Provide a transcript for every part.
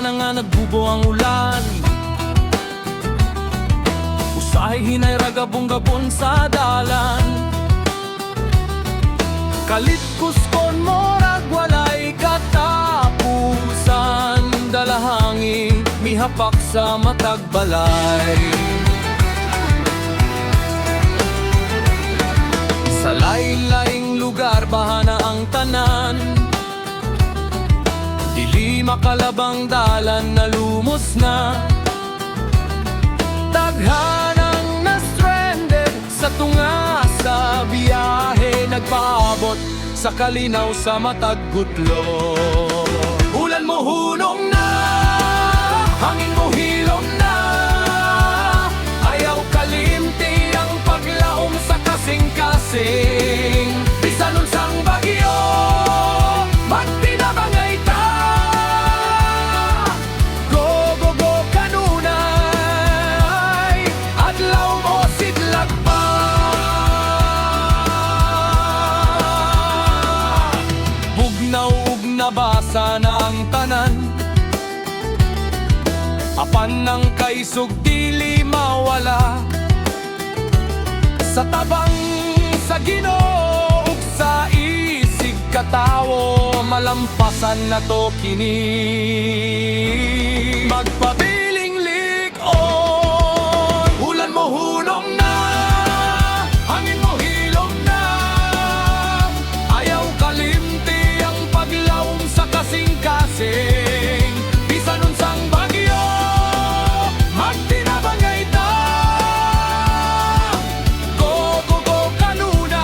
semana nga nagbubo ang ulan. Usahay hinay ragabong-gabon sa dalan. Kalit kuskon mo rag walay katapusan. Dalahangin mihapak sa matag balay. Sa lain-laing lugar bahana ang tanan. Dili makalabang dalan na lumos na. Taghanang na-stranded sa tunga sa biyahe. Nagpaabot sa kalinaw sa matag gutlo. Ulan mo hunong na, hangin mo hilom na. Ayaw kalimti ang paglaom sa kasing-kasing. Bisan unsang bagyo, magtinabangay ta. Go, go, go, kanunay. Adlaw mo sidlag pa. Bugnaw ug nabasa na ang tanan. Apan ng kaisog dili mawala. Sa tabang sa Ginoo ug sa isig katawo, malampasan na to kini. Magpabiling lig-on. Ulan mo hunong na, hangin mo hilom na. Ayaw kalimti ang paglaom sa kasing-kasing. Bisan unsang bagyo, magtinabangay ta. Go, go, go, kanunay.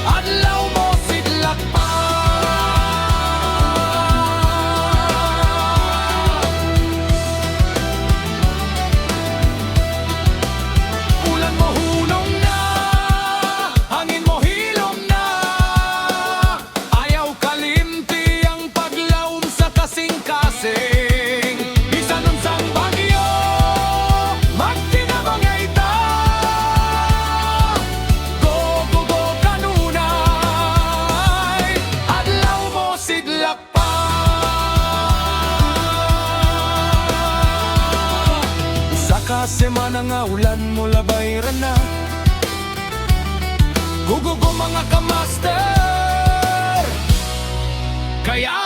Adlaw mo sidlak pa. Ulan mo hunong na, hangin mo hilom na. Ayaw kalimti ang paglaom sa kasing-kasing. Bisan unsang bagyo, magtinabangay ta. Go, go, go, kanunay. Adlaw mo sidlak pa. Usa ka semana nga ulan mo labay ra na. Go, go, go, mga kamaster. Kaya